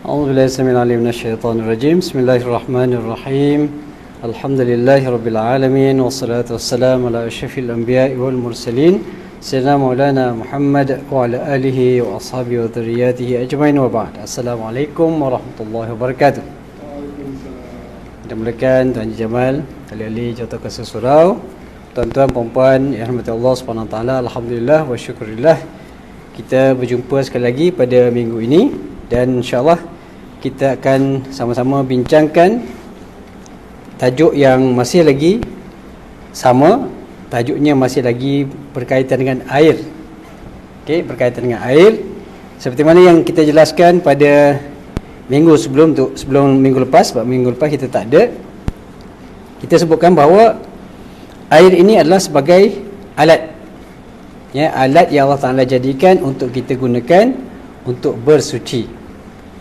A'udzubillahi samil alim minasyaitonir rajim. Bismillahirrahmanirrahim. Alhamdulillahirabbil alamin wassalatu wassalamu ala asyrafil anbiya'i wal mursalin sayyidina maulana Muhammad wa ala alihi wa ashabihi wa dzurriyyatihi ajmain wa ba'd. Assalamualaikum warahmatullahi wabarakatuh. Kita mulakan Tuan Haji Jamal, ahli-ahli Jawatan Kasar Surau, tuan-tuan puan-puan yang dirahmati Allah Subhanahu wa taala. Alhamdulillah wa syukurillah. Kita berjumpa sekali lagi pada minggu ini dan insya-Allah kita akan sama-sama bincangkan tajuk yang masih lagi sama. Tajuknya masih lagi berkaitan dengan air. Okey, berkaitan dengan air. Seperti mana yang kita jelaskan pada minggu sebelum minggu lepas, sebab minggu lepas kita tak ada. Kita sebutkan bahawa air ini adalah sebagai alat. Ya, alat yang Allah Taala jadikan untuk kita gunakan untuk bersuci.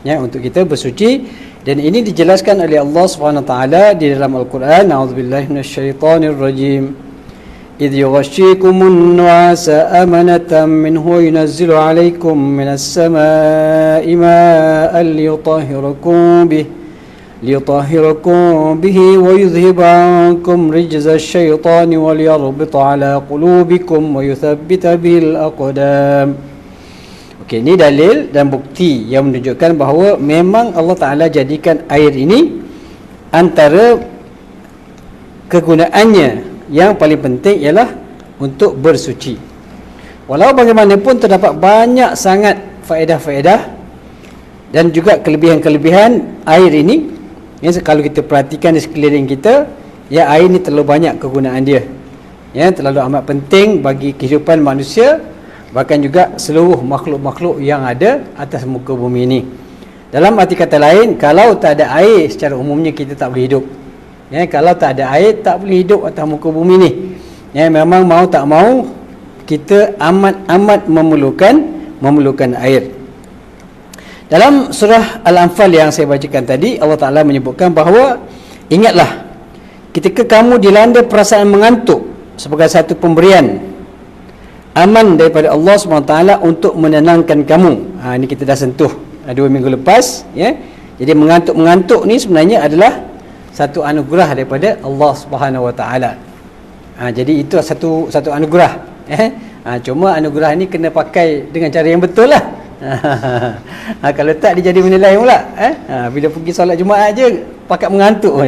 Ya, untuk kita bersuci, dan ini dijelaskan oleh Allah Subhanahu wa taala di dalam Al-Quran. A'udzubillahi minasyaitonir rajim. Idh yughashshikumun nu'asa amanatan minhu yunazzilu 'alaikum minas samaa'i ma'an liyutahhirakum bihi wa yudhhiba 'ankum rijza asy-syaitani wa liyarbita 'ala qulubikum wa yuthabbita bil aqdam. Okey, ini dalil dan bukti yang menunjukkan bahawa memang Allah Ta'ala jadikan air ini antara kegunaannya yang paling penting ialah untuk bersuci. Walau bagaimanapun terdapat banyak sangat faedah-faedah dan juga kelebihan-kelebihan air ini. Ya, kalau kita perhatikan di sekeliling kita, ya, air ini terlalu banyak kegunaan dia. Ya, terlalu amat penting bagi kehidupan manusia, bahkan juga seluruh makhluk-makhluk yang ada atas muka bumi ini. Dalam arti kata lain, kalau tak ada air secara umumnya kita tak boleh hidup. Ya, kalau tak ada air tak boleh hidup atas muka bumi ini. Ya, memang mau tak mau kita amat memerlukan air. Dalam surah Al-Anfal yang saya bacakan tadi, Allah Ta'ala menyebutkan bahawa ingatlah ketika kamu dilanda perasaan mengantuk sebagai satu pemberian aman daripada Allah SWT untuk menenangkan kamu. Ini kita dah sentuh 2 minggu lepas, ya. Jadi mengantuk ni sebenarnya adalah satu anugerah daripada Allah SWT. Jadi itu satu anugerah, cuma anugerah ni kena pakai dengan cara yang betul lah. Kalau tak dia jadi benda lain pula. Bila pergi solat Jumaat je pakat mengantuk.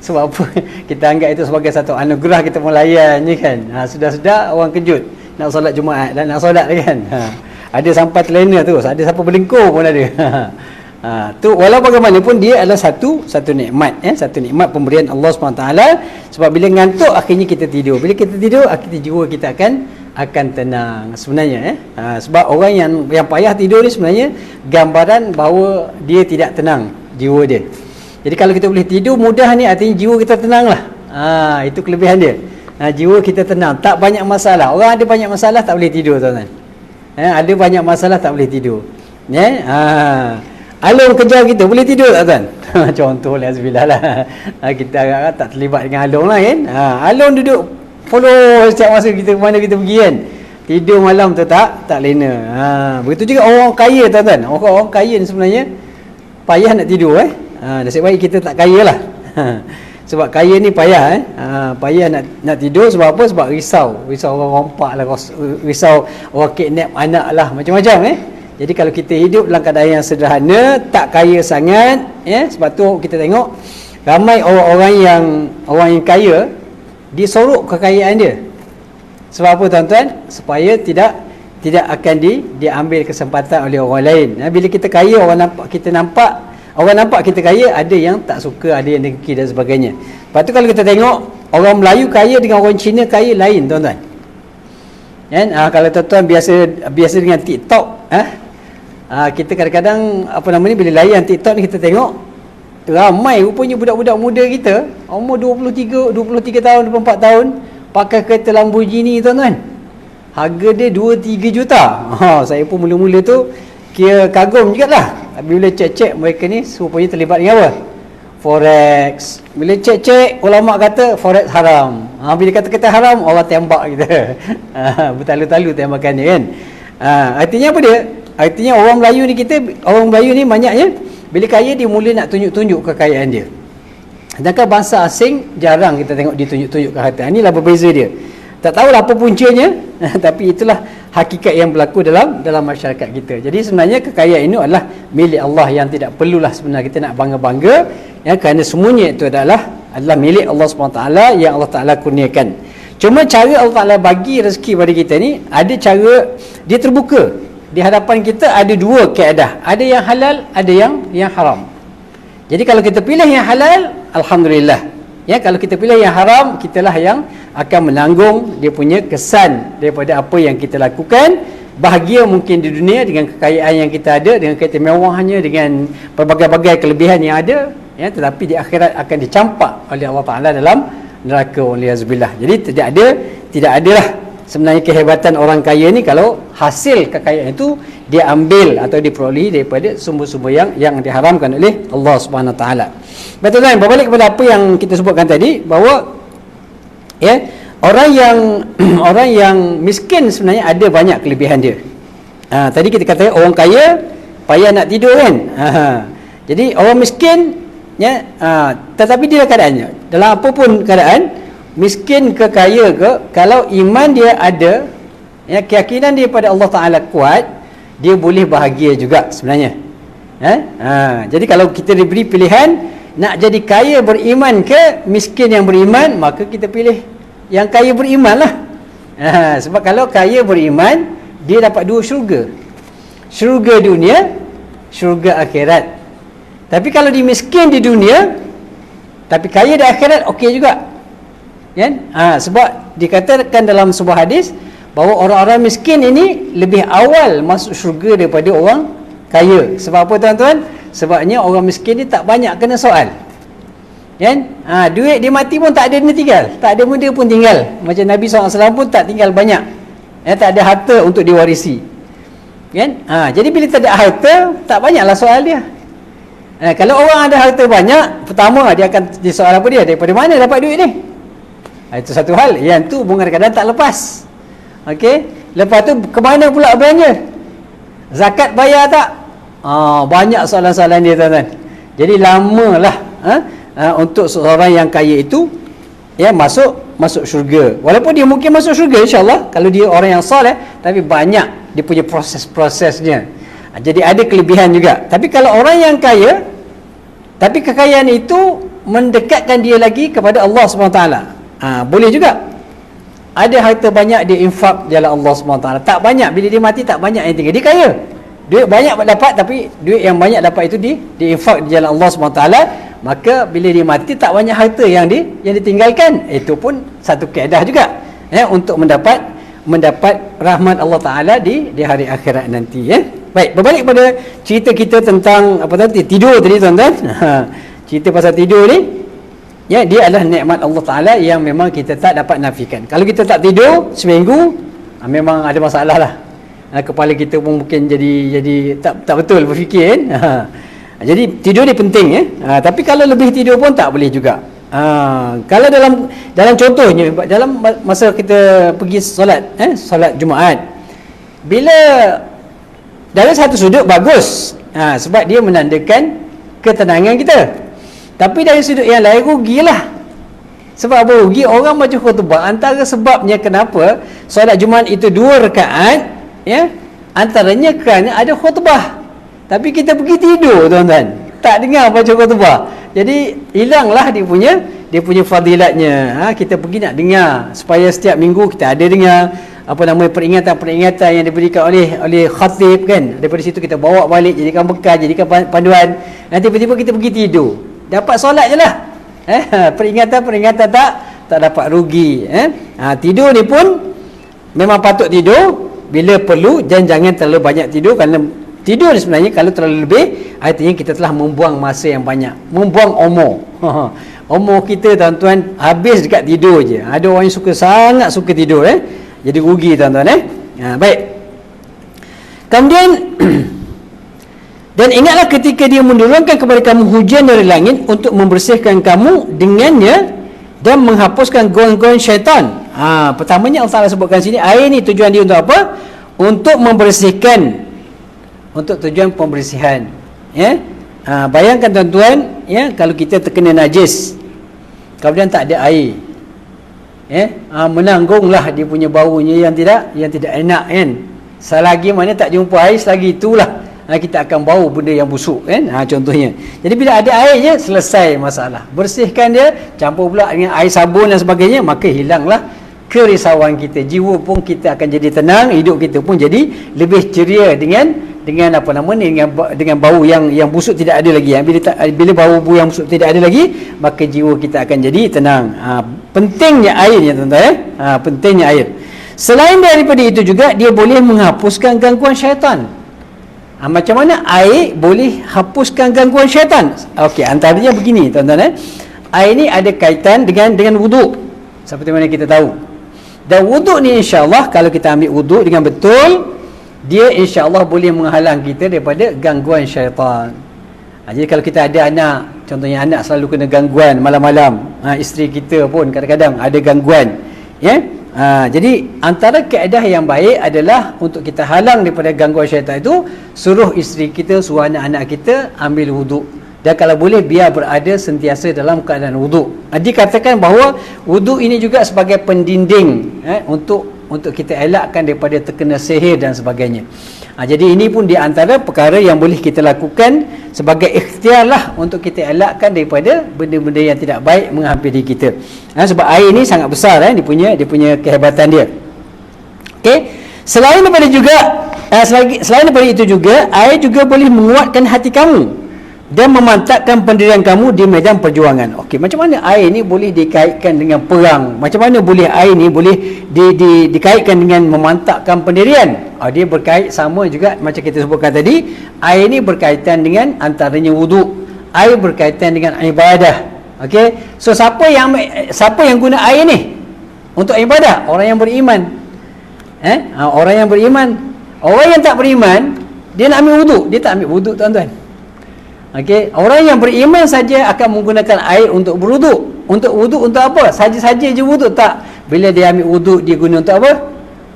Sebab apa? Kita anggap itu sebagai satu anugerah, kita melayan je kan. Sudah-sudah orang kejut nak solat Jumaat dan nak solat kan. Ada sampai terlena terus, ada sampai berlingkur pun ada. Tu walau bagaimanapun dia adalah satu nikmat, satu nikmat pemberian Allah SWT. Sebab bila ngantuk akhirnya kita tidur. Bila kita tidur akhirnya jiwa kita akan tenang sebenarnya. Sebab orang yang payah tidur ni sebenarnya gambaran bahawa dia tidak tenang jiwa dia. Jadi kalau kita boleh tidur mudah ni artinya jiwa kita tenang lah. Itu kelebihan dia. Jiwa kita tenang, tak banyak masalah. Orang ada banyak masalah tak boleh tidur, tuan-tuan. Ada banyak masalah tak boleh tidur. Alung kejar kita boleh tidur tak, tuan? Contoh lah, kita agak tak terlibat dengan alung lah kan. Alung duduk follow setiap masa kita mana kita pergi kan. Tidur malam tu tak lena. Begitu juga orang kaya, tuan-tuan. Orang kaya ni sebenarnya payah nak tidur. Nasib baik kita tak kaya lah. Sebab kaya ni payah payah nak tidur. Sebab apa? Sebab risau orang rompak lah, risau orang kidnap anak lah, macam-macam. Jadi kalau kita hidup dalam keadaan yang sederhana, tak kaya sangat, sebab tu kita tengok ramai orang yang kaya disorok kekayaan dia. Sebab apa, tuan-tuan? Supaya tidak akan diambil kesempatan oleh orang lain. Bila kita kaya, orang nampak kita kaya, ada yang tak suka, ada yang dengki dan sebagainya. Lepas tu kalau kita tengok orang Melayu kaya dengan orang Cina kaya lain, tuan-tuan. Kalau tuan-tuan biasa dengan TikTok, kita kadang-kadang bila layan TikTok ni kita tengok ramai rupanya budak-budak muda kita umur 23 tahun, 24 tahun pakai kereta Lamborghini, tuan-tuan. Harga dia 2-3 juta. Saya pun mula-mula tu kira kagum jugalah. Bila cek-cek mereka ni rupanya terlibat dengan apa? Forex. Bila cek-cek, ulama kata forex haram. Bila kata-kata haram, orang tembak kita. Bertalu-talu tembakan dia kan. Artinya apa dia? Artinya orang Melayu ni banyaknya Bila kaya dia mula nak tunjuk-tunjuk kekayaan dia. Sedangkan bangsa asing jarang kita tengok dia tunjuk-tunjuk ke harta. Inilah berbeza dia. Tak tahulah apa puncanya tapi itulah hakikat yang berlaku dalam masyarakat kita. Jadi sebenarnya kekayaan ini adalah milik Allah yang tidak perlulah sebenarnya kita nak bangga-bangga, ya, kerana semuanya itu adalah milik Allah SWT yang Allah Taala kurniakan. Cuma cara Allah Taala bagi rezeki pada kita ni ada cara dia terbuka. Di hadapan kita ada dua kaedah. Ada yang halal, ada yang haram. Jadi kalau kita pilih yang halal, alhamdulillah. Ya, kalau kita pilih yang haram, kitalah yang akan menanggung dia punya kesan daripada apa yang kita lakukan. Bahagia mungkin di dunia dengan kekayaan yang kita ada, dengan kemewahannya, dengan berbagai-bagai kelebihan yang ada, ya, tetapi di akhirat akan dicampak oleh Allah Taala dalam neraka, waliyazbillah. Jadi tidak adalah sebenarnya kehebatan orang kaya ni kalau hasil kekayaan itu dia ambil atau diperolehi daripada sumber-sumber yang diharamkan oleh Allah Subhanahu Wa Taala. Betul kan? Berbalik kepada apa yang kita sebutkan tadi, bahawa ya, orang yang miskin sebenarnya ada banyak kelebihan dia. Tadi kita kata orang kaya payah nak tidur kan. Jadi orang miskin, ya, tetapi dia keadaannya dalam apa pun keadaan, miskin ke kaya ke, kalau iman dia ada, ya, keyakinan dia pada Allah Taala kuat, dia boleh bahagia juga sebenarnya. Jadi kalau kita diberi pilihan nak jadi kaya beriman ke miskin yang beriman, maka kita pilih yang kaya beriman lah. Sebab kalau kaya beriman, dia dapat dua syurga, syurga dunia, syurga akhirat. Tapi kalau dia miskin di dunia tapi kaya di akhirat, okey juga kan? Sebab dikatakan dalam sebuah hadis bahawa orang-orang miskin ini lebih awal masuk syurga daripada orang kaya. Sebab apa tuan-tuan? Sebabnya orang miskin ni tak banyak kena soal, kan? Duit dia mati pun tak ada dia tinggal, tak ada benda pun tinggal. Macam Nabi SAW pun tak tinggal banyak, tak ada harta untuk diwarisi, kan? Jadi bila tak ada harta, tak banyaklah soal dia. Kalau orang ada harta banyak, pertama dia akan disoal apa dia? Daripada mana dapat duit ni? Itu satu hal. Yang tu kadang-kadang tak lepas. Okey. Lepas tu ke mana pula belanja? Zakat bayar tak? Banyak soalan-soalan dia, tuan-tuan. Jadi lamalah untuk seorang yang kaya itu, ya, masuk syurga. Walaupun dia mungkin masuk syurga insya-Allah kalau dia orang yang soleh, tapi banyak dia punya proses-prosesnya. Jadi ada kelebihan juga. Tapi kalau orang yang kaya tapi kekayaan itu mendekatkan dia lagi kepada Allah SWT, boleh juga. Ada harta banyak dia infak jalan Allah SWT, tak banyak, bila dia mati tak banyak yang tinggal. Dia kaya, duit banyak dapat, tapi duit yang banyak dapat itu diinfak di jalan Allah SWT. Maka bila dia mati tak banyak harta yang ditinggalkan. Itu pun satu kaedah juga, ya, untuk mendapat rahmat Allah Taala di hari akhirat nanti, ya. Baik, berbalik pada cerita kita tentang apa tadi, tidur tadi, tuan-tuan. Cerita pasal tidur ni, ya, dia adalah nikmat Allah Taala yang memang kita tak dapat nafikan. Kalau kita tak tidur seminggu, memang ada masalah lah. Kepala kita pun mungkin jadi tak betul berfikir, kan? Jadi tidur ni penting, ya. Tapi kalau lebih tidur pun tak boleh juga. Kalau dalam contohnya, dalam masa kita pergi solat Jumaat, bila dari satu sudut bagus, sebab dia menandakan ketenangan kita. Tapi dari sudut yang lain rugilah. Sebab apa rugi? Orang baca khutbah, antara sebabnya kenapa solat Jumaat itu 2 rakaat, ya, antaranya kerana ada khutbah. Tapi kita pergi tidur, tuan-tuan, tak dengar baca khutbah. Jadi hilanglah dia punya fadilatnya. Kita pergi nak dengar, supaya setiap minggu kita ada dengar peringatan-peringatan yang diberikan oleh khatib, kan. Daripada situ kita bawa balik, jadikan bekal, jadikan panduan. Nanti tiba-tiba kita pergi tidur, dapat solat je lah. Peringatan-peringatan tak dapat rugi. Tidur ni pun memang patut tidur bila perlu, dan jangan terlalu banyak tidur. Kerana tidur ni sebenarnya kalau terlalu lebih, artinya kita telah membuang masa yang banyak, membuang umur. Umur kita, tuan-tuan, habis dekat tidur je. Ada orang yang sangat suka tidur, jadi rugi, tuan-tuan. Baik. Kemudian dan ingatlah ketika dia menurunkan kepada kamu hujan dari langit untuk membersihkan kamu dengannya dan menghapuskan gong-gong syaitan. Pertamanya Allah Ta'ala sebutkan sini, air ni tujuan dia untuk apa? Untuk membersihkan, untuk tujuan pembersihan, ya. Bayangkan tuan-tuan, ya, kalau kita terkena najis, kemudian tak ada air, menanggunglah dia punya baunya yang tidak enak kan. Selagi mana tak jumpa air, selagi itulah kita akan bau benda yang busuk kan. Contohnya. Jadi bila ada air je, selesai masalah. Bersihkan dia, campur pula dengan air sabun dan sebagainya, maka hilanglah kerisauan kita. Jiwa pun kita akan jadi tenang, hidup kita pun jadi lebih ceria dengan apa nama ni, dengan bau yang busuk tidak ada lagi. Bila bau yang busuk tidak ada lagi, maka jiwa kita akan jadi tenang. Pentingnya airnya tuan-tuan, pentingnya air. Selain daripada itu juga, dia boleh menghapuskan gangguan syaitan. Macam mana air boleh hapuskan gangguan syaitan? Okey, antaranya begini tuan-tuan, air ni ada kaitan dengan wuduk, seperti mana kita tahu. Dan wuduk ni insya-Allah, kalau kita ambil wuduk dengan betul, dia insya-Allah boleh menghalang kita daripada gangguan syaitan. Jadi kalau kita ada anak, contohnya anak selalu kena gangguan malam-malam, isteri kita pun kadang-kadang ada gangguan, ya. Jadi antara kaedah yang baik adalah untuk kita halang daripada gangguan syaitan itu, suruh isteri kita, suruh anak-anak kita ambil wuduk. Dan kalau boleh biar berada sentiasa dalam keadaan wuduk. Dikatakan bahawa wuduk ini juga sebagai pendinding untuk kita elakkan daripada terkena sihir dan sebagainya. Jadi ini pun di antara perkara yang boleh kita lakukan sebagai ikhtiar lah untuk kita elakkan daripada benda-benda yang tidak baik menghampiri kita. Sebab air ni sangat besar, dia punya kehebatan dia. Okey. Selain daripada itu juga, air juga boleh menguatkan hati kamu dan memantapkan pendirian kamu di medan perjuangan. Okey, macam mana air ni boleh dikaitkan dengan perang? Macam mana boleh air ni boleh dikaitkan dengan memantapkan pendirian? Dia berkait sama juga macam kita sebutkan tadi. Air ni berkaitan dengan antaranya wuduk. Air berkaitan dengan ibadah. Okey, so siapa yang guna air ni untuk ibadah? Orang yang beriman. Orang yang beriman. Orang yang tak beriman, dia nak ambil wuduk, dia tak ambil wuduk tuan-tuan. Okey, orang yang beriman saja akan menggunakan air untuk berwuduk. Untuk wuduk untuk apa? Saja-saja je wuduk, tak. Bila dia ambil wuduk, dia guna untuk apa?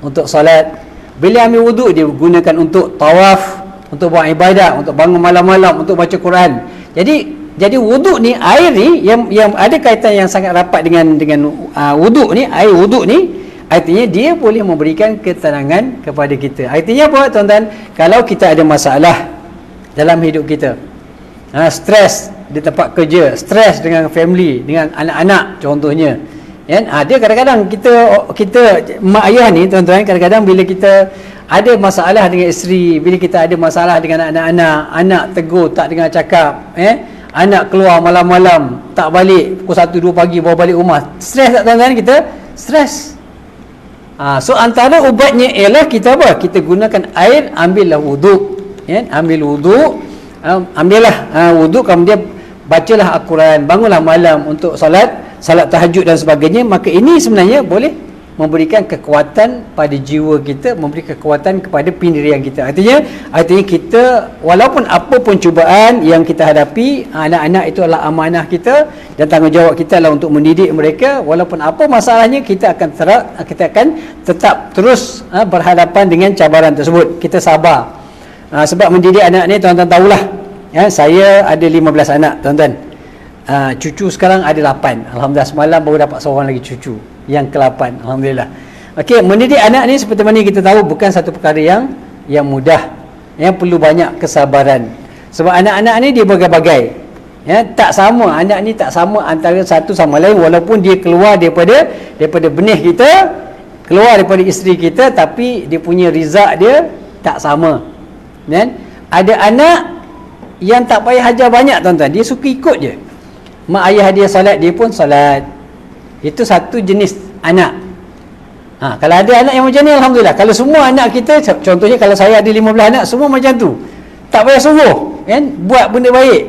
Untuk solat. Bila ambil wuduk, dia gunakan untuk tawaf, untuk buat ibadah, untuk bangun malam-malam, untuk baca Quran. Jadi wuduk ni, air ni yang ada kaitan yang sangat rapat dengan wuduk ni, air wuduk ni, artinya dia boleh memberikan ketenangan kepada kita. Artinya apa tuan-tuan? Kalau kita ada masalah dalam hidup kita, stres di tempat kerja, stres dengan family, dengan anak-anak contohnya, dia kadang-kadang kita mak ayah ni tuan-tuan, kadang-kadang bila kita ada masalah dengan isteri, bila kita ada masalah dengan anak-anak, anak tegur tak dengar cakap, anak keluar malam-malam tak balik, pukul 1-2 pagi baru balik rumah, stres tak tuan-tuan? Kita stres. So antara ubatnya ialah kita apa? Kita gunakan air, ambillah wuduk, ambil wuduk, ambillah wuduk, kemudian bacalah Al-Quran, bangunlah malam untuk salat tahajud dan sebagainya. Maka ini sebenarnya boleh memberikan kekuatan pada jiwa kita, memberi kekuatan kepada pendirian kita. Artinya kita, walaupun apa pun cubaan yang kita hadapi, anak-anak itu adalah amanah kita dan tanggungjawab kita adalah untuk mendidik mereka. Walaupun apa masalahnya, kita akan tetap terus berhadapan dengan cabaran tersebut. Kita sabar. Sebab mendidik anak ni tuan-tuan tahulah, saya ada 15 anak tuan-tuan. Cucu sekarang ada 8. Alhamdulillah, semalam baru dapat seorang lagi cucu yang ke-8. Alhamdulillah. Okey, mendidik anak ni seperti mana kita tahu bukan satu perkara yang mudah, yang perlu banyak kesabaran. Sebab anak-anak ni dia berbagai-bagai. Tak sama, anak ni tak sama antara satu sama lain, walaupun dia keluar daripada benih kita, keluar daripada isteri kita, tapi dia punya rizak dia tak sama. Ada anak yang tak payah ajar banyak tuan-tuan, dia suka ikut je. Mak ayah dia solat, dia pun solat. Itu satu jenis anak. Kalau ada anak yang macam ni, alhamdulillah. Kalau semua anak kita, contohnya kalau saya ada 15 anak, semua macam tu, tak payah suruh, buat benda baik.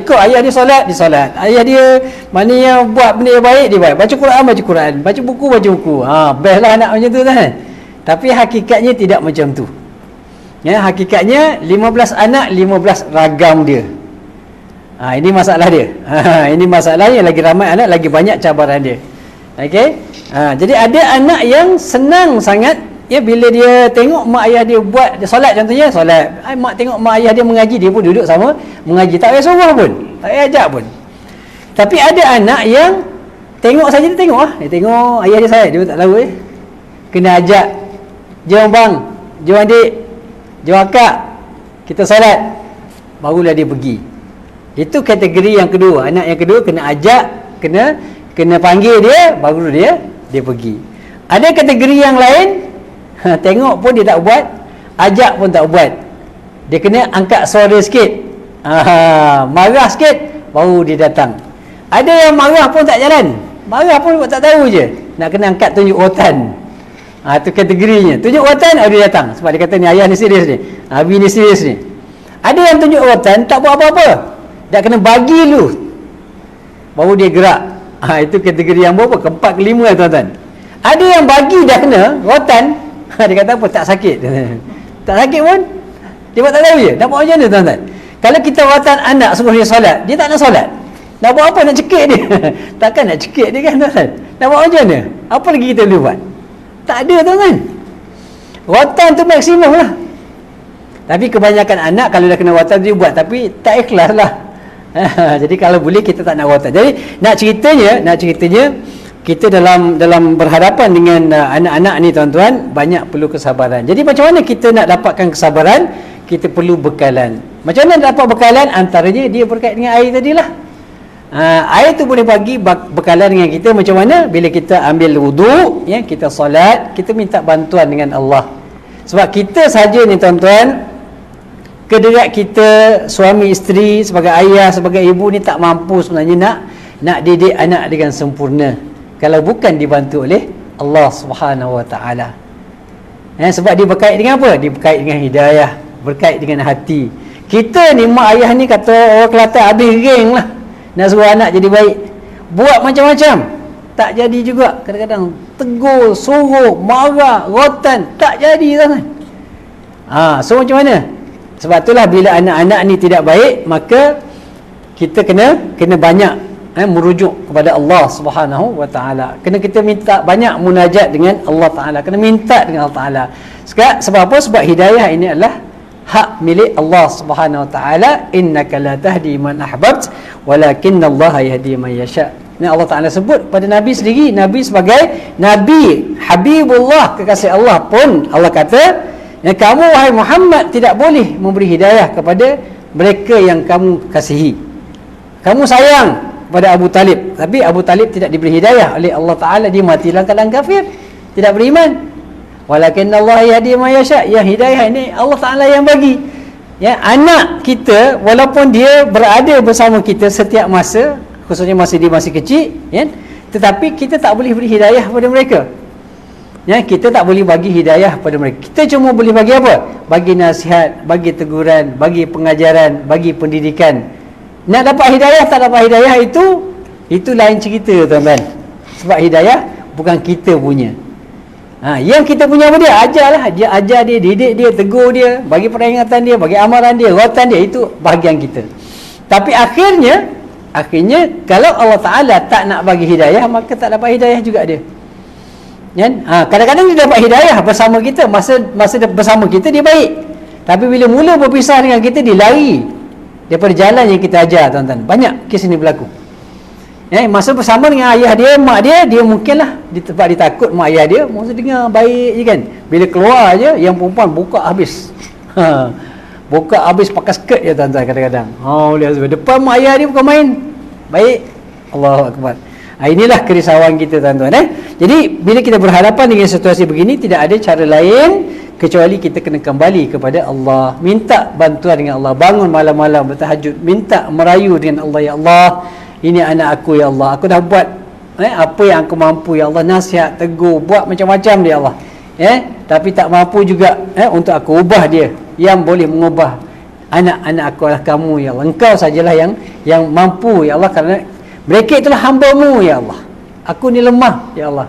Ikut ayah dia solat, dia solat. Ayah dia mana yang buat benda yang baik, dia buat. Baca Quran, baca buku. Best lah anak macam tu kan. Tapi hakikatnya tidak macam tu. Hakikatnya 15 anak, 15 ragam dia. Ini masalah dia. Ini masalahnya, lagi ramai anak, lagi banyak cabaran dia. Okey. Jadi ada anak yang senang sangat Ya, bila dia tengok mak ayah dia buat dia solat, contohnya solat, mak tengok mak ayah dia mengaji, dia pun duduk sama mengaji, tak payah suruh pun, tak payah ajak pun. Tapi ada anak yang tengok saja, dia tengok dia tengok ayah dia solat, dia pun tak tahu kena ajak, jom bang, jom adik, jom akak, kita solat, barulah dia pergi. Itu kategori yang kedua. Anak yang kedua kena ajak, kena panggil dia, baru dia pergi. Ada kategori yang lain, tengok pun dia tak buat, ajak pun tak buat. Dia kena angkat suara sikit, marah sikit, baru dia datang. Ada yang marah pun tak jalan, marah pun tak tahu je, nak kena angkat tunjuk rotan. Itu kategorinya. Tunjuk rotan, dia datang. Sebab dia kata ni ayah ni serius ni, abi ni serius ni. Ada yang tunjuk rotan tak buat apa-apa, dah kena bagi dulu, baru dia gerak. Itu kategori yang berapa? Keempat, kelima tuan-tuan. Ada yang bagi dah kena rotan, dia kata apa? Tak sakit. Tak sakit pun dia buat tak tahu je. Nak buat macam mana tuan-tuan? Kalau kita rotan anak suruh dia solat, dia tak nak solat, nak buat apa? Nak cekik dia. Takkan nak cekik dia kan tuan-tuan? Nak buat macam mana? Apa lagi kita boleh buat? Tak ada tuan-tuan. Rotan tu maksimum lah. Tapi kebanyakan anak kalau dah kena rotan dia buat, tapi tak ikhlas lah. Jadi kalau boleh kita tak nak rotan. Jadi nak ceritanya kita dalam berhadapan dengan anak-anak ni tuan-tuan, banyak perlu kesabaran. Jadi macam mana kita nak dapatkan kesabaran? Kita perlu bekalan. Macam mana nak dapat bekalan? Antaranya dia berkait dengan air tadilah. Air tu boleh bagi bekalan dengan kita. Macam mana? Bila kita ambil wuduk, kita solat, kita minta bantuan dengan Allah. Sebab kita saja ni tuan-tuan, kederat kita, suami isteri, sebagai ayah, sebagai ibu ni tak mampu sebenarnya nak didik anak dengan sempurna kalau bukan dibantu oleh Allah Subhanahu Wa Taala. Sebab dia berkait dengan apa? Dia berkait dengan hidayah, berkait dengan hati. Kita ni mak ayah ni, kata orang Kelantan, habis geng lah nak suruh anak jadi baik. Buat macam-macam, tak jadi juga. Kadang-kadang tegur, suruh, marah, rotan, tak jadi kan. So macam mana? Sebab itulah bila anak-anak ni tidak baik, maka kita kena banyak merujuk kepada Allah Subhanahu Wa Taala. Kena kita minta banyak munajat dengan Allah Taala, kena minta dengan Allah Taala. Sebab apa? Sebab hidayah ini adalah hak milik Allah Subhanahu Wa Taala. Innaka la tahdi man ahbabt walakinallaha yahdi man yasha. Ini Allah Taala sebut pada Nabi sendiri. Nabi sebagai Nabi Habibullah, kekasih Allah pun Allah kata, kamu wahai Muhammad tidak boleh memberi hidayah kepada mereka yang kamu kasihi. Kamu sayang pada Abu Talib, tapi Abu Talib tidak diberi hidayah oleh Allah Ta'ala, dia mati dalam keadaan kafir, tidak beriman. Walakinnallaha yahdi man yasha. Yang hidayah ini Allah Ta'ala yang bagi. Anak kita walaupun dia berada bersama kita setiap masa, khususnya masa dia masih kecil, tetapi kita tak boleh beri hidayah kepada mereka. Kita tak boleh bagi hidayah pada mereka. Kita cuma boleh bagi apa? Bagi nasihat, bagi teguran, bagi pengajaran, bagi pendidikan. Nak dapat hidayah, tak dapat hidayah, itu lain cerita tuan-tuan. Sebab hidayah bukan kita punya. Yang kita punya apa dia? Ajarlah. Dia ajar dia, didik dia, tegur dia, bagi peringatan dia, bagi amaran dia, rotan dia, itu bahagian kita. Tapi akhirnya kalau Allah Ta'ala tak nak bagi hidayah, maka tak dapat hidayah juga dia. Kadang-kadang dia dapat hidayah bersama kita, masa bersama kita dia baik, tapi bila mula berpisah dengan kita, dia lari daripada jalan yang kita ajar tuan-tuan. Banyak kes ini berlaku. Masa bersama dengan ayah dia, mak dia mungkinlah sebab dia takut mak ayah dia, masa dengar baik je kan. Bila keluar je, yang perempuan buka habis. Buka habis pakai skirt je tuan-tuan kadang-kadang. Depan mak ayah dia bukan main. Baik. Allahu Akbar. Inilah kerisauan kita tuan-tuan. Jadi bila kita berhadapan dengan situasi begini, tidak ada cara lain kecuali kita kena kembali kepada Allah, minta bantuan dengan Allah, bangun malam-malam bertahajud, minta merayu dengan Allah. Ya Allah, ini anak aku ya Allah, aku dah buat apa yang aku mampu ya Allah, nasihat, tegur, buat macam-macam dia Allah, tapi tak mampu juga untuk aku ubah dia. Yang boleh mengubah anak-anak aku adalah kamu ya Allah, engkau sajalah yang mampu ya Allah, kerana mereka itulah hamba-Mu ya Allah, aku ni lemah ya Allah.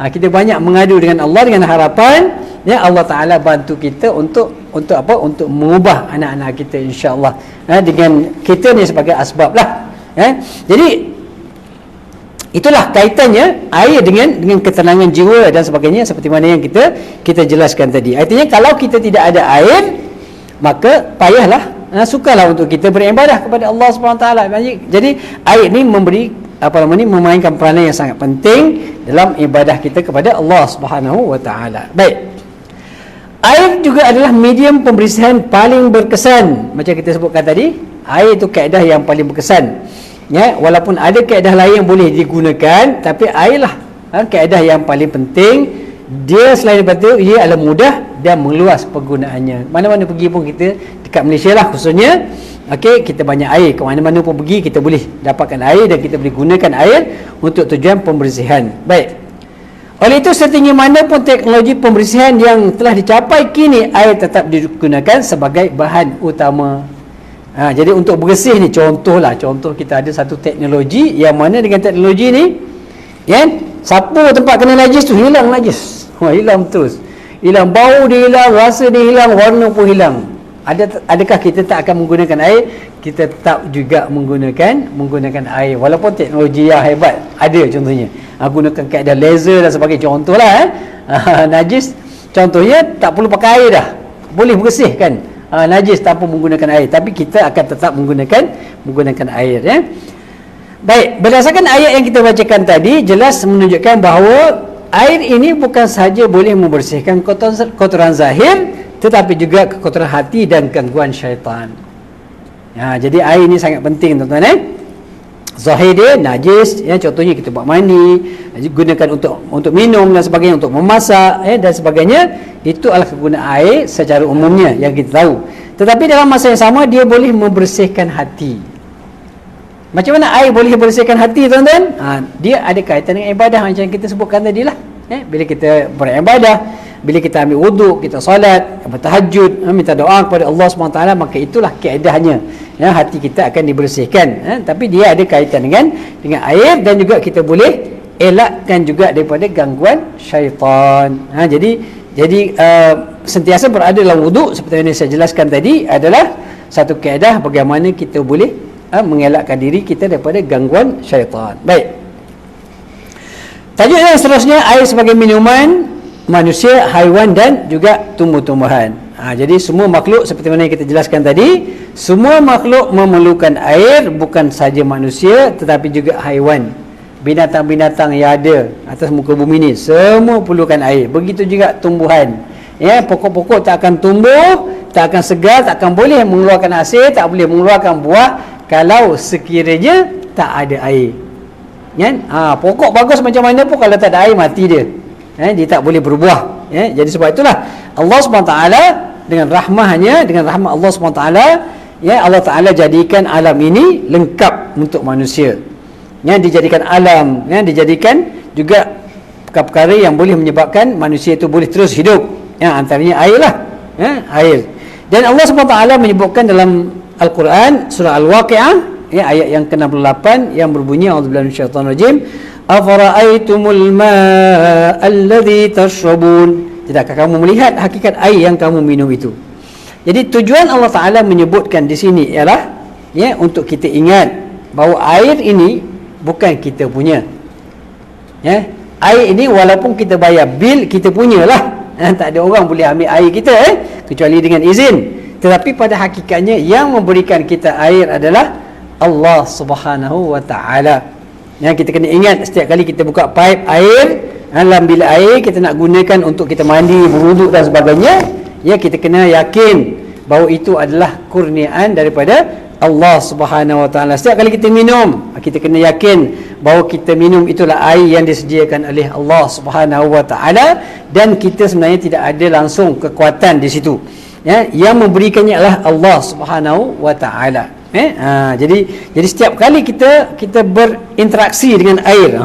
Kita banyak mengadu dengan Allah dengan harapan Allah Ta'ala bantu kita untuk apa? Untuk mengubah anak-anak kita insya-Allah, dengan kita ni sebagai asbab lah. Jadi Itulah kaitannya air dengan ketenangan jiwa dan sebagainya, seperti mana yang kita jelaskan tadi. Artinya kalau kita tidak ada air, maka payahlah, sukarlah untuk kita beribadah kepada Allah Subhanahu Wa Taala. Jadi air ini memainkan peranan yang sangat penting dalam ibadah kita kepada Allah Subhanahu Wa Taala. Baik. Air juga adalah medium pembersihan paling berkesan. Macam kita sebutkan tadi, air itu kaedah yang paling berkesan. Ya, walaupun ada kaedah lain yang boleh digunakan, tapi airlah kaedah yang paling penting. Dia selain daripada itu, ia adalah mudah dan meluas penggunaannya. Mana-mana pergi pun kita, dekat Malaysia lah khususnya, okey, kita banyak air. Ke mana-mana pun pergi kita boleh dapatkan air dan kita boleh gunakan air untuk tujuan pembersihan. Baik. Oleh itu, setinggi mana pun teknologi pembersihan yang telah dicapai kini, air tetap digunakan sebagai bahan utama. Jadi untuk bersih ni, contoh kita ada satu teknologi yang mana dengan teknologi ni, sapu tempat kena najis tu hilang najis. Hilang terus. Hilang bau dia hilang, rasa dia hilang, warna pun hilang. Adakah kita tak akan menggunakan air? Kita tak juga menggunakan air, walaupun teknologi yang hebat ada. Contohnya gunakan kaedah laser dan sebagainya, contohlah najis contohnya tak perlu pakai air dah, boleh bersihkan najis tanpa menggunakan air, tapi kita akan tetap menggunakan air, ya. Baik, berdasarkan ayat yang kita bacakan tadi, jelas menunjukkan bahawa air ini bukan sahaja boleh membersihkan kotoran zahir, tetapi juga kekotoran hati dan gangguan syaitan. Jadi air ini sangat penting, tuan-tuan. Zahir dia najis, contohnya kita buat mandi, gunakan untuk minum dan sebagainya, untuk memasak dan sebagainya. Itu adalah kegunaan air secara umumnya yang kita tahu. Tetapi dalam masa yang sama, dia boleh membersihkan hati. Macam mana air boleh membersihkan hati, tuan-tuan? Dia ada kaitan dengan ibadah macam yang kita sebutkan tadi lah. Bila kita beribadah, bila kita ambil wuduk, kita solat, bertahajud, minta doa kepada Allah SWT, maka itulah kaedahnya, hati kita akan dibersihkan. Tapi dia ada kaitan dengan air, dan juga kita boleh elakkan juga daripada gangguan syaitan. Jadi sentiasa berada dalam wuduk, seperti yang saya jelaskan tadi, adalah satu kaedah bagaimana kita boleh mengelakkan diri kita daripada gangguan syaitan. Baik. Tajuk yang seterusnya, air sebagai minuman manusia, haiwan dan juga tumbuh-tumbuhan. Jadi semua makhluk, seperti mana yang kita jelaskan tadi, semua makhluk memerlukan air, bukan saja manusia tetapi juga haiwan. Binatang-binatang yang ada atas muka bumi ni semua perlukan air. Begitu juga tumbuhan. Pokok-pokok tak akan tumbuh, tak akan segar, tak akan boleh mengeluarkan hasil, tak boleh mengeluarkan buah kalau sekiranya tak ada air. Pokok bagus macam mana pun, kalau tak ada air, mati dia. Dia tak boleh berbuah. Jadi sebab itulah Allah SWT dengan rahmahnya, dengan rahmat Allah SWT, Allah Ta'ala jadikan alam ini lengkap untuk manusia. Dijadikan alam, dijadikan juga perkara-perkara yang boleh menyebabkan manusia itu boleh terus hidup. Antaranya air lah. Air. Dan Allah SWT menyebutkan dalam Al-Quran surah Al-Waqi'ah, ayat yang ke-68 yang berbunyi, a'udzubillahi minasyaitonir rajim, afara'aitumul ma'a alladhi tashrabun, tidakkah kamu melihat hakikat air yang kamu minum itu? Jadi tujuan Allah Ta'ala menyebutkan di sini ialah untuk kita ingat bahawa air ini bukan kita punya. Air ini walaupun kita bayar bil, kita punyalah. Tak ada orang boleh ambil air kita kecuali dengan izin. Tetapi pada hakikatnya yang memberikan kita air adalah Allah Subhanahu Wa Ta'ala. Kita kena ingat setiap kali kita buka pipe air, dalam bilik air kita nak gunakan untuk kita mandi, berwuduk dan sebagainya, kita kena yakin bahawa itu adalah kurniaan daripada Allah Subhanahu Wa Ta'ala. Setiap kali kita minum, kita kena yakin bahawa kita minum itulah air yang disediakan oleh Allah Subhanahu Wa Ta'ala, dan kita sebenarnya tidak ada langsung kekuatan di situ. Yang memberikannya adalah Allah Subhanahu Wa Ta'ala. Jadi setiap kali kita berinteraksi dengan air,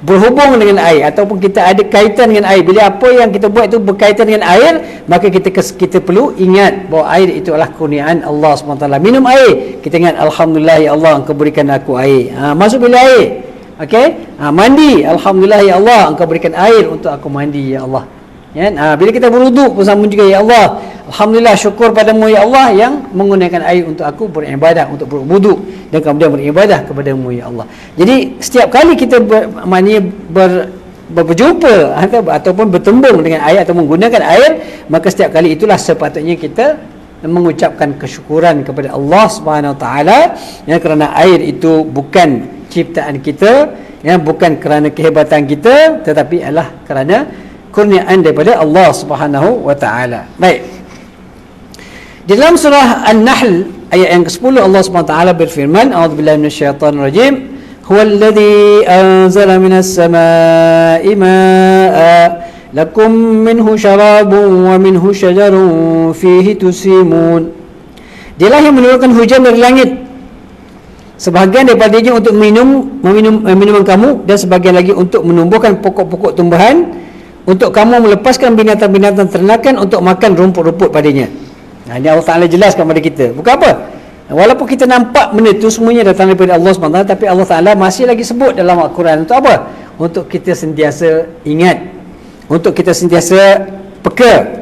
berhubung dengan air, ataupun kita ada kaitan dengan air, bila apa yang kita buat itu berkaitan dengan air, maka kita perlu ingat bahawa air itu adalah kurniaan Allah SWT. Minum air, kita ingat alhamdulillah ya Allah, Engkau berikan aku air. Masuk bilik air, mandi, alhamdulillah ya Allah, Engkau berikan air untuk aku mandi ya Allah. Ya, bila kita berwuduk pun sama juga, ya Allah, alhamdulillah, syukur padamu ya Allah yang menggunakan air untuk aku beribadah, untuk berwuduk, dan kemudian beribadah kepadamu ya Allah. Jadi setiap kali kita berjumpa ataupun bertembung dengan air atau menggunakan air, maka setiap kali itulah sepatutnya kita mengucapkan kesyukuran kepada Allah Subhanahu Wa Taala, ya, kerana air itu bukan ciptaan kita, ya, bukan kerana kehebatan kita, tetapi adalah kerana kurniaan daripada Allah Subhanahu Wa Taala. Baik. Di dalam surah An-Nahl ayat yang ke-10 Allah Subhanahu Wa Taala berfirman, a'udzubillahi minasyaitonir rajim, huwallazi anzala minas samaa'i maa'a lakum minhu syarabun wa minhu syajarun fihi tusimun. Dialah yang menurunkan hujan dari langit, sebahagian daripadanya untuk minuman kamu, dan sebahagian lagi untuk menumbuhkan pokok-pokok tumbuhan, untuk kamu melepaskan binatang-binatang ternakan untuk makan rumput-rumput padanya. Ini Allah Ta'ala jelaskan kepada kita. Bukan apa? Walaupun kita nampak benda itu semuanya datang daripada Allah SWT, tapi Allah Ta'ala masih lagi sebut dalam Al-Quran. Untuk apa? Untuk kita sentiasa ingat, untuk kita sentiasa peka,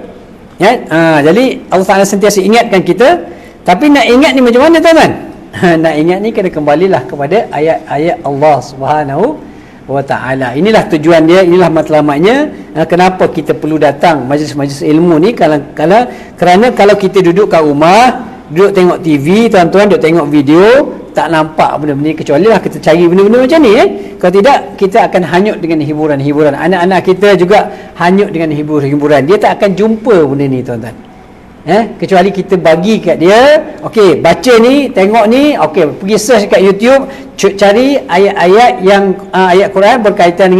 ya? Jadi Allah Ta'ala sentiasa ingatkan kita. Tapi nak ingat ni macam mana, tuan-tuan? Nak ingat ni kena kembalilah kepada ayat-ayat Allah Subhanahu Wa Ta'ala. Inilah tujuan dia, inilah matlamatnya. Kenapa kita perlu datang majlis-majlis ilmu ni? Kerana kalau kita duduk kat rumah, duduk tengok TV, tuan-tuan duduk tengok video, tak nampak benda-benda ni, kecuali lah kita cari benda-benda macam ni. Kalau tidak, kita akan hanyut dengan hiburan-hiburan. Anak-anak kita juga hanyut dengan hiburan-hiburan. Dia tak akan jumpa benda ni, tuan-tuan. Kecuali kita bagi kat dia, okey, baca ni, tengok ni, okey, pergi search kat YouTube, cari ayat-ayat yang ayat Quran berkaitan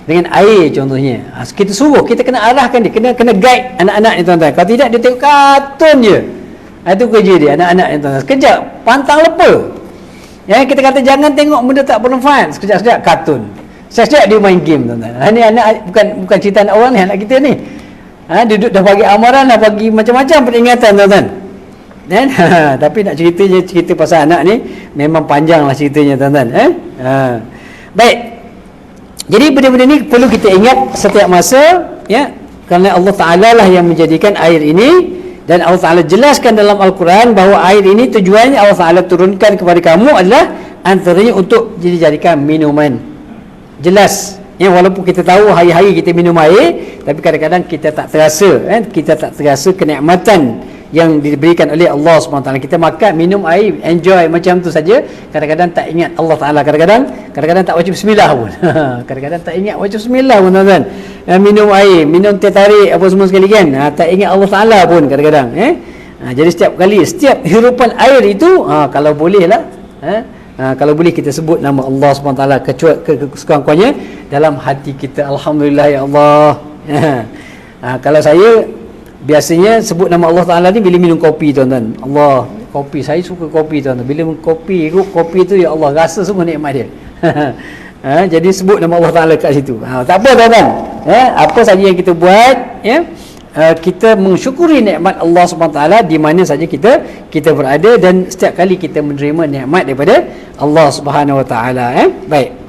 dengan air contohnya. Kita suruh, kita kena arahkan dia, kena guide anak-anak ni, tuan-tuan. Kalau tidak, dia tengok kartun je. Itu kerja dia, anak-anak ni, tuan-tuan. Sekejap pantang lepa. Kita kata jangan tengok benda tak bermanfaat, sekejap-sekejap kartun, sekejap dia main game, tuan-tuan. Ini anak bukan cerita anak orang ni, anak kita ni. Duduk dah bagi amaran, dah bagi macam-macam peringatan, tuan-tuan. Tapi nak cerita pasal anak ni memang panjang lah ceritanya, tuan-tuan. Baik. Jadi benda-benda ni perlu kita ingat setiap masa, ya, kerana Allah Ta'ala lah yang menjadikan air ini, dan Allah Ta'ala jelaskan dalam Al-Quran bahawa air ini tujuannya Allah Ta'ala turunkan kepada kamu adalah antaranya untuk dijadikan minuman. Jelas. Walaupun kita tahu hari-hari kita minum air, tapi kadang-kadang kita tak terasa, kita tak terasa kenikmatan yang diberikan oleh Allah SWT. Kita makan, minum air, enjoy macam tu saja. Kadang-kadang tak ingat Allah Ta'ala. Kadang-kadang tak baca bismillah pun. Kadang-kadang tak ingat baca bismillah pun, tuan-tuan. Minum air, minum teh tarik, apa semua sekali kan. Tak ingat Allah Ta'ala pun kadang-kadang. Jadi setiap hirupan air itu, kalau boleh lah, kalau boleh kita sebut nama Allah SWT kesekurang-kurangnya dalam hati kita. Alhamdulillah ya Allah. Kalau saya biasanya sebut nama Allah Ta'ala ni bila minum kopi, tuan-tuan. Allah, kopi, saya suka kopi, tuan-tuan. Bila minum kopi, hirup kopi tu, ya Allah, rasa semua nikmat dia. Jadi sebut nama Allah Ta'ala kat situ. Tak apa, tuan-tuan. Apa saja yang kita buat, kita mensyukuri nikmat Allah SWT di mana saja kita berada, dan setiap kali kita menerima nikmat daripada Allah Subhanahu Wa Taala. Baik.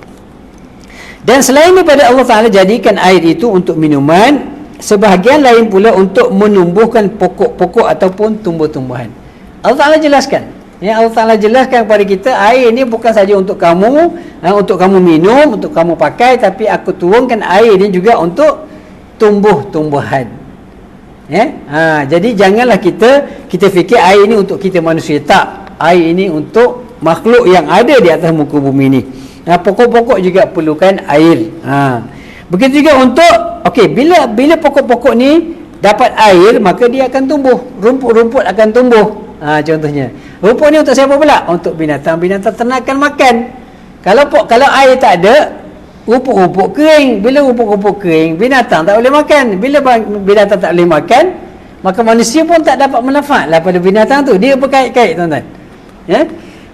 Dan selain daripada Allah Ta'ala jadikan air itu untuk minuman, sebahagian lain pula untuk menumbuhkan pokok-pokok ataupun tumbuh-tumbuhan. Allah Ta'ala jelaskan. Allah Ta'ala jelaskan kepada kita, air ini bukan saja untuk kamu, untuk kamu minum, untuk kamu pakai, tapi aku turunkan air ini juga untuk tumbuh-tumbuhan. Jadi janganlah kita fikir air ini untuk kita manusia. Tak. Air ini untuk makhluk yang ada di atas muka bumi ini. Pokok-pokok juga perlukan air. Begitu juga untuk bila pokok-pokok ni dapat air, maka dia akan tumbuh, rumput-rumput akan tumbuh. Contohnya, rumput ni untuk siapa pula? Untuk binatang-binatang ternakan makan. Kalau air tak ada, rumput-rumput kering. Bila rumput-rumput kering, binatang tak boleh makan. Bila binatang tak boleh makan, maka manusia pun tak dapat manfaat lah pada binatang tu. Dia berkait-kait, tuan-tuan.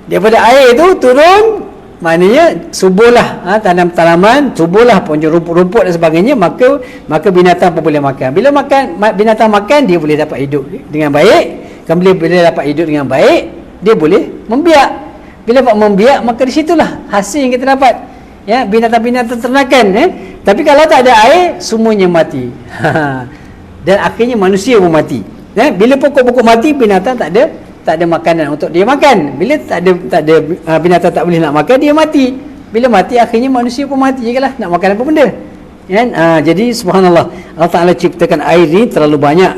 Daripada air tu turun, maknanya suburlah tanam-tanaman, suburlah punya rumput-rumput dan sebagainya, maka binatang pun boleh makan. Bila binatang makan, dia boleh dapat hidup dengan baik. Bila dapat hidup dengan baik, dia boleh membiak. Bila dapat membiak, maka di situlah hasil yang kita dapat. Binatang-binatang ternakan. Tapi kalau tak ada air, semuanya mati. Dan akhirnya manusia pun mati. Bila pokok-pokok mati, binatang tak ada makanan untuk dia makan. Bila tak ada binatang tak boleh nak makan, dia mati. Bila mati, akhirnya manusia pun mati juga lah, nak makan apa benda. Jadi subhanallah, Allah Ta'ala ciptakan air ni terlalu banyak,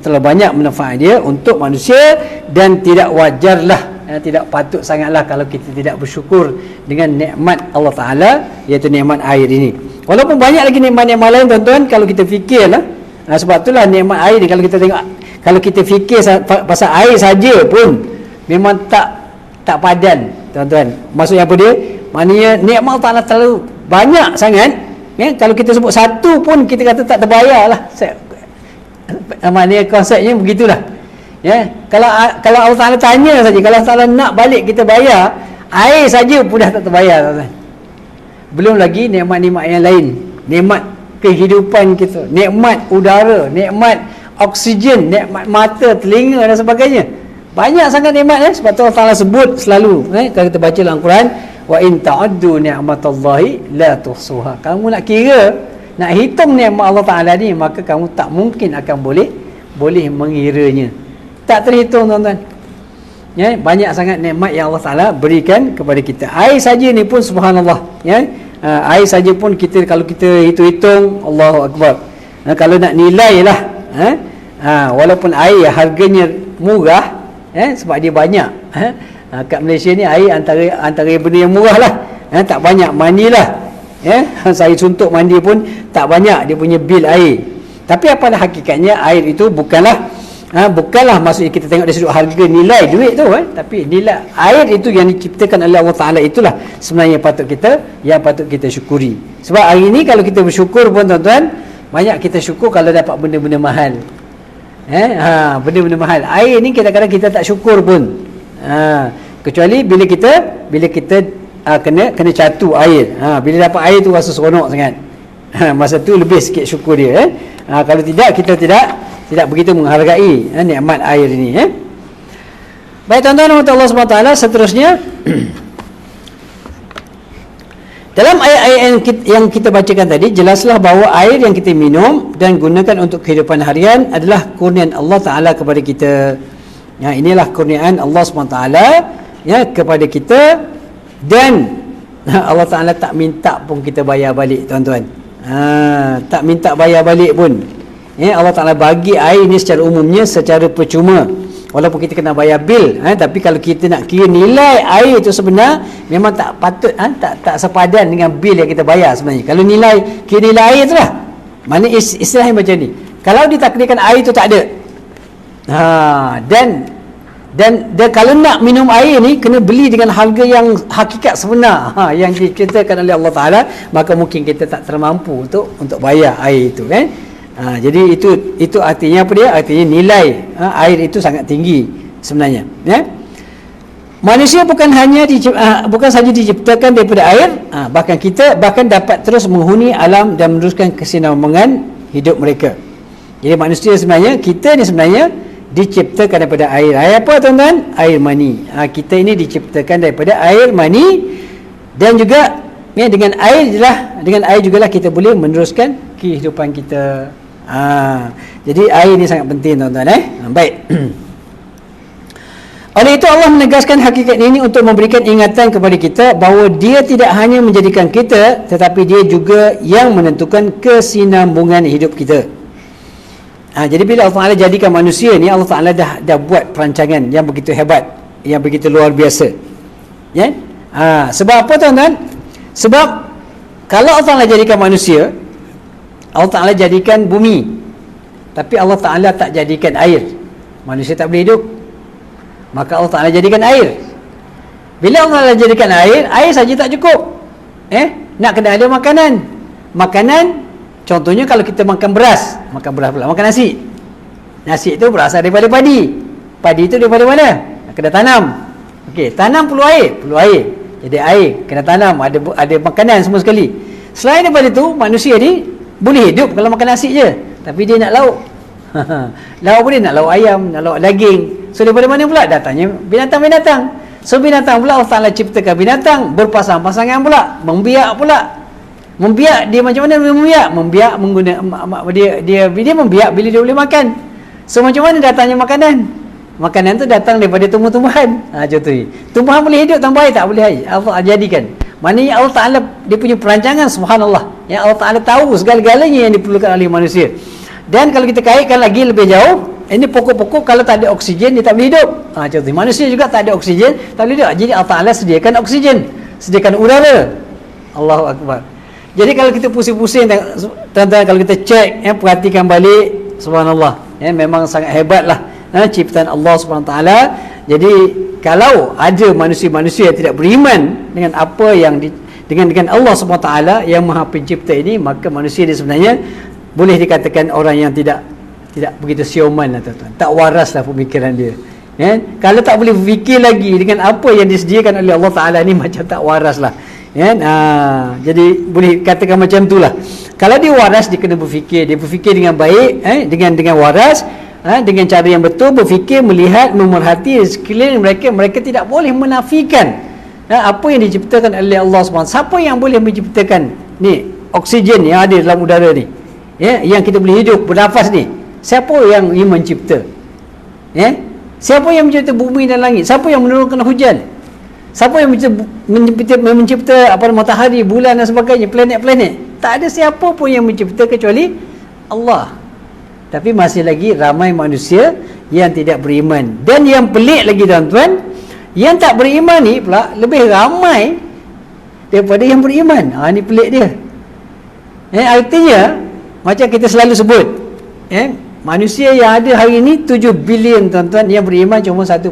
terlalu banyak manfaat dia untuk manusia, dan tidak wajarlah, tidak patut sangatlah kalau kita tidak bersyukur dengan nikmat Allah Ta'ala, iaitu nikmat air ini. Walaupun banyak lagi nikmat-nikmat lain tuan-tuan, kalau kita fikirlah, sebab itulah nikmat air ni, kalau kita tengok, kalau kita fikir pasal air saja pun memang tak padan tuan-tuan. Maksudnya apa dia? Maknanya nikmat Allah Ta'ala terlalu banyak sangat, kalau kita sebut satu pun kita kata tak terbayar lah. Maknanya konsepnya begitulah. Kalau Allah Ta'ala tanya saja, kalau Allah Ta'ala nak balik kita bayar, air saja pun dah tak terbayar tuan-tuan. Belum lagi nikmat-nikmat yang lain, nikmat kehidupan kita, nikmat udara, nikmat oksigen, nikmat mata, telinga dan sebagainya. Banyak sangat nikmat, sebab tu Allah Ta'ala sebut selalu, kalau kita baca dalam Quran, wa in ta'uddu ni'matallahi la tuhsuha. Kamu nak kira, nak hitung nikmat Allah Ta'ala ni, maka kamu tak mungkin akan boleh mengiranya. Tak terhitung tuan-tuan. Banyak sangat nikmat yang Allah Ta'ala berikan kepada kita. Air saja ni pun subhanallah, air saja pun kalau kita hitung-hitung, Allahu Akbar. Kalau nak nilai lah, walaupun air harganya murah, sebab dia banyak, kat Malaysia ni air antara benda yang murah lah, tak banyak mandi lah, saya suntuk mandi pun tak banyak dia punya bil air. Tapi apalah hakikatnya, air itu bukanlah maksudnya kita tengok dari sudut harga nilai duit tu, tapi nilai air itu yang diciptakan oleh Allah Ta'ala, itulah sebenarnya yang patut kita syukuri. Sebab hari ni kalau kita bersyukur pun tuan-tuan, banyak kita syukur kalau dapat benda-benda mahal, benda-benda mahal. Air ni kadang-kadang kita tak syukur pun, kecuali bila kita kena catu air, bila dapat air tu rasa seronok sangat, masa tu lebih sikit syukur dia. Kalau tidak, kita tidak begitu menghargai nikmat air ini. Baik tuan-tuan, Allah SWT seterusnya dalam ayat-ayat yang kita bacakan tadi, jelaslah bahawa air yang kita minum dan gunakan untuk kehidupan harian adalah kurniaan Allah Ta'ala kepada kita. Inilah kurniaan Allah SWT kepada kita, dan Allah Ta'ala tak minta pun kita bayar balik tuan-tuan. Tak minta bayar balik pun. Allah Ta'ala bagi air ni secara umumnya secara percuma, walaupun kita kena bayar bil, tapi kalau kita nak kira nilai air itu sebenar, memang tak patut, tak sepadan dengan bil yang kita bayar sebenarnya. Kalau kira nilai air tu lah, mana istilahnya macam ni, kalau ditakdirkan air tu tak ada, dan kalau nak minum air ni kena beli dengan harga yang hakikat sebenar, yang diceritakan oleh Allah Ta'ala, maka mungkin kita tak termampu untuk bayar air itu, jadi itu artinya apa dia? Artinya nilai air itu sangat tinggi sebenarnya. Manusia bukan saja diciptakan daripada air, bahkan dapat terus menghuni alam dan meneruskan kesinambungan hidup mereka. Jadi manusia sebenarnya, kita ni sebenarnya diciptakan daripada air. Air apa tuan-tuan? Air mani. Kita ini diciptakan daripada air mani, dan juga dengan air jugalah kita boleh meneruskan kehidupan kita. Jadi air ni sangat penting tuan-tuan. Baik. Oleh itu Allah menegaskan hakikat ini untuk memberikan ingatan kepada kita bahawa Dia tidak hanya menjadikan kita, tetapi Dia juga yang menentukan kesinambungan hidup kita. Jadi bila Allah Ta'ala jadikan manusia ni, Allah Ta'ala dah buat perancangan yang begitu hebat, yang begitu luar biasa. Sebab apa tuan-tuan? Sebab kalau Allah Ta'ala jadikan manusia, Allah Ta'ala jadikan bumi, tapi Allah Ta'ala tak jadikan air, manusia tak boleh hidup. Maka Allah Ta'ala jadikan air. Bila Allah Ta'ala jadikan air saja tak cukup. Nak kena ada makanan. Contohnya kalau kita makan beras pula, makan nasi. Nasi itu berasal daripada padi. Padi itu daripada mana? Kena tanam. Tanam perlu air. Jadi air kena tanam, ada makanan semua sekali. Selain daripada itu, manusia ni boleh hidup kalau makan nasi je, tapi dia nak lauk. Lauk boleh, nak lauk ayam, nak lauk daging. So daripada mana pula? Datangnya binatang-binatang. So binatang pula Allah Ta'ala ciptakan binatang berpasang-pasangan pula, membiak pula. Membiak dia macam mana membiak? Membiak dia membiak bila dia boleh makan. So macam mana datangnya makanan? Makanan tu datang daripada tumbuh-tumbuhan. Contoh ni. Tumbuhan boleh hidup tanpa air tak? Boleh air. Allah jadikan. Maknanya Allah Ta'ala dia punya perancangan, subhanallah. Yang Allah Ta'ala tahu segala-galanya yang diperlukan oleh manusia. Dan kalau kita kaitkan lagi lebih jauh, ini pokok-pokok kalau tak ada oksigen dia tak boleh hidup. Contoh manusia juga tak ada oksigen tak boleh hidup. Jadi Allah Ta'ala sediakan oksigen, sediakan udara. Allahu Akbar. Jadi kalau kita pusing-pusing, tuan-tuan, kalau kita cek, perhatikan balik, subhanallah, memang sangat hebatlah ciptaan Allah Subhanahu Taala. Jadi kalau ada manusia-manusia yang tidak beriman dengan apa yang dengan Allah Subhanahu Taala yang Maha Pencipta ini, maka manusia dia sebenarnya boleh dikatakan orang yang tidak begitu sioman lah, tuan-tuan. Tak waras lah pemikiran dia. Kalau tak boleh berfikir lagi dengan apa yang disediakan oleh Allah Taala ni, macam tak waras lah. Jadi boleh katakan macam itulah. Kalau dia waras, dia kena berfikir. Dia berfikir dengan baik, dengan waras, dengan cara yang betul, berfikir, melihat, memerhati sekeliling mereka. Mereka tidak boleh menafikan apa yang diciptakan oleh Allah SWT. Siapa yang boleh menciptakan ni oksigen yang ada dalam udara ni, yang kita boleh hidup, bernafas ni? Siapa yang mencipta? Siapa yang mencipta bumi dan langit? Siapa yang menurunkan hujan? Siapa yang mencipta matahari, bulan dan sebagainya, planet-planet? Tak ada siapa pun yang mencipta kecuali Allah. Tapi masih lagi ramai manusia yang tidak beriman. Dan yang pelik lagi, tuan-tuan, yang tak beriman ni pula lebih ramai daripada yang beriman. Ni pelik dia. Artinya macam kita selalu sebut, manusia yang ada hari ini 7 bilion, tuan-tuan, yang beriman cuma 1.5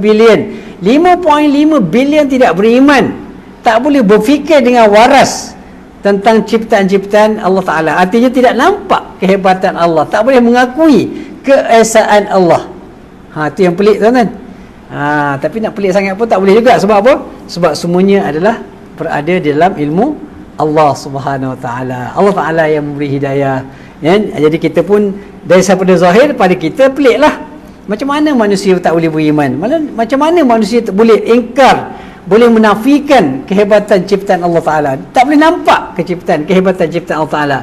bilion. 5.5 bilion tidak beriman, tak boleh berfikir dengan waras tentang ciptaan-ciptaan Allah Ta'ala. Artinya tidak nampak kehebatan Allah, tak boleh mengakui keesaan Allah. Itu yang pelik, tuan-tuan. Tapi nak pelik sangat pun tak boleh juga. Sebab apa? Sebab semuanya adalah berada di dalam ilmu Allah Subhanahu Wa Ta'ala. Allah Ta'ala yang memberi hidayah. Jadi kita pun dari daripada zahir pada kita peliklah. Macam mana manusia tak boleh beriman? Macam mana manusia boleh ingkar, boleh menafikan kehebatan ciptaan Allah Ta'ala? Tak boleh nampak kehebatan ciptaan Allah Ta'ala.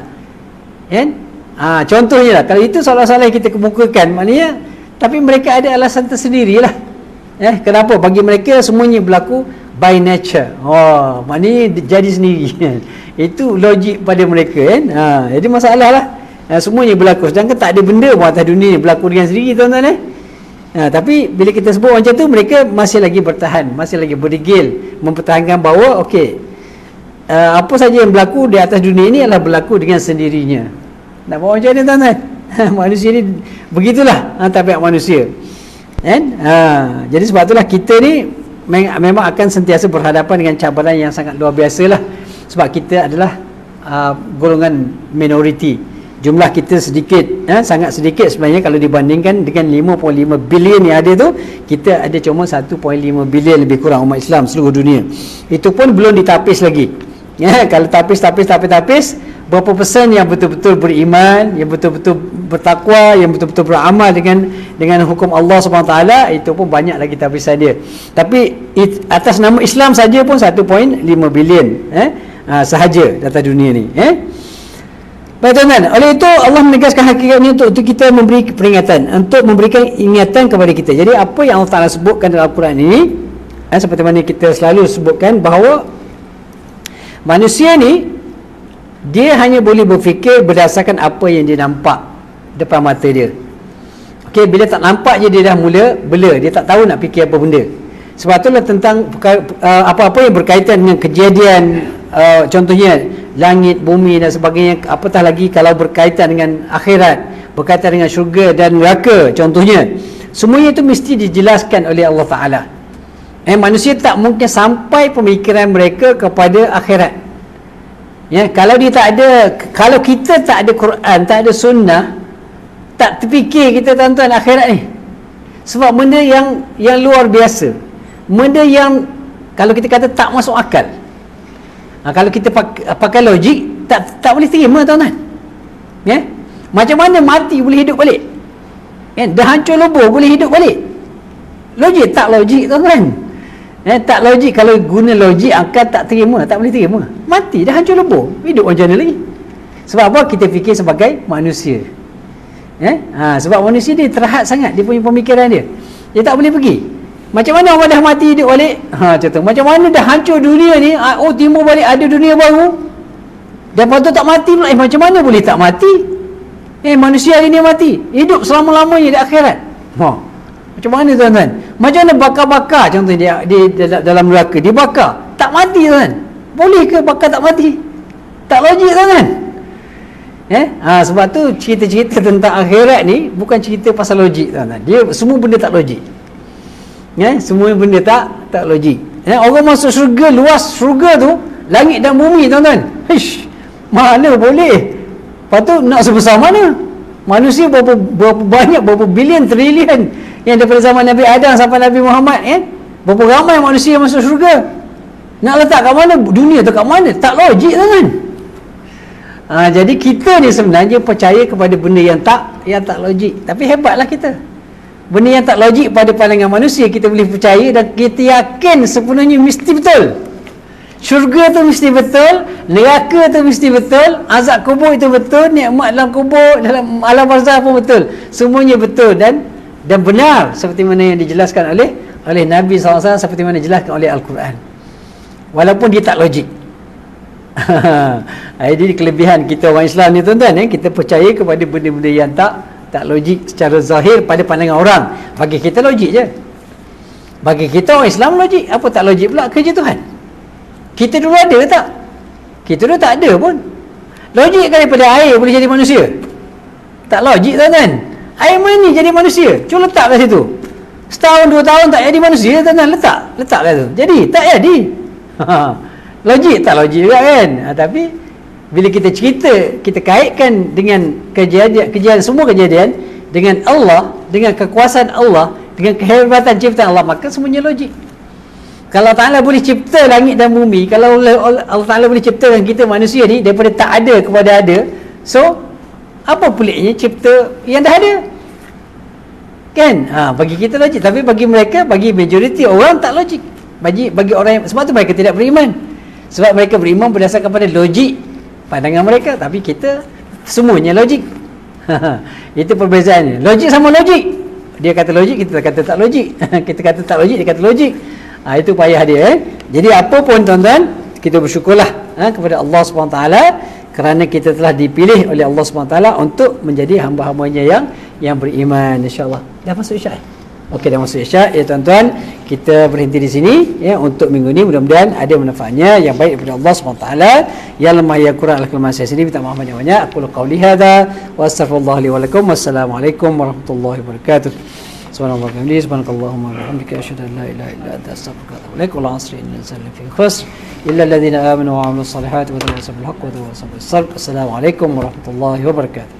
Contohnya lah, kalau itu soalan-soalan yang kita kemukakan, maknanya, tapi mereka ada alasan tersendirilah. Kenapa? Bagi mereka semuanya berlaku by nature. Maknanya jadi sendiri. Itu logik pada mereka. Jadi masalah lah. Semuanya berlaku. Sedangkan tak ada benda pun atas dunia ni berlaku dengan sendiri, tuan-tuan. Tapi bila kita sebut macam tu, mereka masih lagi bertahan, masih lagi berdegil, mempertahankan bahawa apa saja yang berlaku di atas dunia ini adalah berlaku dengan sendirinya. Nak buat macam ni, tuan-tuan? Manusia ni begitulah tabiat manusia. Jadi sebab itulah kita ni memang akan sentiasa berhadapan dengan cabaran yang sangat luar biasa lah. Sebab kita adalah golongan minoriti. Jumlah kita sedikit, sangat sedikit sebenarnya kalau dibandingkan dengan 5.5 bilion yang ada tu. Kita ada cuma 1.5 bilion lebih kurang umat Islam seluruh dunia. Itu pun belum ditapis lagi. Kalau tapis, berapa persen yang betul-betul beriman, yang betul-betul bertakwa, yang betul-betul beramal dengan hukum Allah SWT, itu pun banyak lagi tapisan dia. Tapi atas nama Islam saja pun 1.5 bilion sahaja data dunia ni. Baik, tuan-tuan, oleh itu Allah menegaskan hakikat ini untuk kita memberi peringatan, untuk memberikan ingatan kepada kita. Jadi apa yang Allah Ta'ala sebutkan dalam Al-Quran ini, seperti mana kita selalu sebutkan bahawa manusia ni, dia hanya boleh berfikir berdasarkan apa yang dia nampak depan mata dia. Bila tak nampak je, dia dah mula bela, dia tak tahu nak fikir apa benda. Sebab itulah tentang apa-apa yang berkaitan dengan kejadian, contohnya langit, bumi dan sebagainya, apatah lagi kalau berkaitan dengan akhirat, berkaitan dengan syurga dan neraka contohnya, semuanya itu mesti dijelaskan oleh Allah Ta'ala. Manusia tak mungkin sampai pemikiran mereka kepada akhirat. Kalau dia tak ada, kalau kita tak ada Quran, tak ada sunnah, tak terfikir kita, tuan-tuan, akhirat ni. Sebab benda yang luar biasa, benda yang kalau kita kata tak masuk akal. Kalau kita pakai logik, tak boleh terima, tuan-tuan. Macam mana mati boleh hidup balik? Dah hancur lebur boleh hidup balik? Logik tak logik, tuan-tuan. Tak logik. Kalau guna logik, akal tak terima, tak boleh terima. Mati dah, hancur lebur. Hidup macam mana lagi? Sebab apa? Kita fikir sebagai manusia. Sebab manusia dia terhad sangat, dia punya pemikiran dia. Dia tak boleh pergi. Macam mana orang dah mati hidup balik? Contoh, macam mana dah hancur dunia ni, timbul balik ada dunia baru. Dan patut tak mati pula. Macam mana boleh tak mati? Manusia hari ni mati, hidup selama-lamanya di akhirat. Macam mana tuan-tuan? Macam mana bakar-bakar contohnya di dalam neraka, dibakar, tak mati tuan-tuan? Boleh ke bakar tak mati? Tak logik tuan-tuan. Sebab tu cerita-cerita tentang akhirat ni bukan cerita pasal logik tuan-tuan. Dia semua benda tak logik. Semua benda tak logik. Orang masuk syurga, luas syurga tu langit dan bumi tuan-tuan. Mana boleh? Lepas tu nak sebesar mana? Manusia berapa banyak, berapa bilion, trilion yang daripada zaman Nabi Adam sampai Nabi Muhammad, berapa ramai manusia yang masuk syurga. Nak letak kat mana? Dunia tu kat mana? Tak logik tuan-tuan. Jadi kita ni sebenarnya percaya kepada benda yang tak logik. Tapi hebatlah kita. Benda yang tak logik pada pandangan manusia kita boleh percaya dan kita yakin sepenuhnya mesti betul. Syurga tu mesti betul, neraka tu mesti betul, azab kubur itu betul, nikmat dalam kubur, dalam alam barzakh pun betul. Semuanya betul dan benar seperti mana yang dijelaskan oleh Nabi SAW, seperti mana dijelaskan oleh Al-Quran. Walaupun dia tak logik. Jadi kelebihan kita orang Islam ni tuan-tuan, kita percaya kepada benda-benda yang tak logik secara zahir pada pandangan orang. Bagi kita logik je. Bagi kita orang Islam logik. Apa tak logik pula? Kerja Tuhan. Kita dulu ada tak? Kita dulu tak ada pun. Logik kan daripada air boleh jadi manusia? Tak logik tuan-tuan. Air mani jadi manusia, cuba letak kat situ. Setahun 2 tahun tak jadi manusia tuan-tuan, letak kat situ. Jadi tak jadi. Logik tak logik juga kan? Tapi bila kita cerita, kita kaitkan dengan kejadian semua kejadian dengan Allah, dengan kekuasaan Allah, dengan kehebatan ciptaan Allah, maka semuanya logik. Kalau Allah Ta'ala boleh cipta langit dan bumi, kalau Allah Ta'ala boleh ciptakan kita manusia ni daripada tak ada kepada ada, so apa peliknya cipta yang dah ada? Kan? Bagi kita logik. Tapi bagi mereka, bagi majoriti orang tak logik. Bagi orang yang, sebab tu mereka tidak beriman. Sebab mereka beriman berdasarkan pada logik pandangan mereka. Tapi kita semuanya logik. Itu perbezaannya. Logik sama logik. Dia kata logik, kita kata tak logik. Kita kata tak logik, dia kata logik. Itu payah dia. Jadi apa pun tuan-tuan, kita bersyukurlah kepada Allah SWT kerana kita telah dipilih oleh Allah SWT untuk menjadi hamba-hambanya yang beriman, insya-Allah. Dah masuk Isyak? Okey, dah masuk Isyak. Ya tuan-tuan, kita berhenti di sini untuk minggu ni. Mudah-mudahan ada manfaatnya yang baik daripada Allah SWT. Ya lemah ya kurang al-kalam saya sendiri, minta maaf banyak-banyak. Aku qauli hadza wa astaghfirullah li wa lakum. Wassalamualaikum warahmatullahi wabarakatuh. Subhanallah wa bihamdihi, subhanakallahumma wa bihamdika, asyhadu an la ilaha illa anta, astaghfiruka wa atubu ilaik. Wal 'asri innal insana lafi khusr illa alladhina amanu wa 'amilus salihati wa tawassaw bil haqqi wa tawassaw bis sabr. Assalamualaikum warahmatullahi wabarakatuh.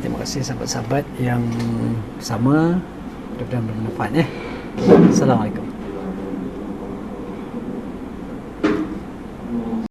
Terima kasih sahabat-sahabat yang sama, mudah-mudahan bermanfaat. Assalamualaikum.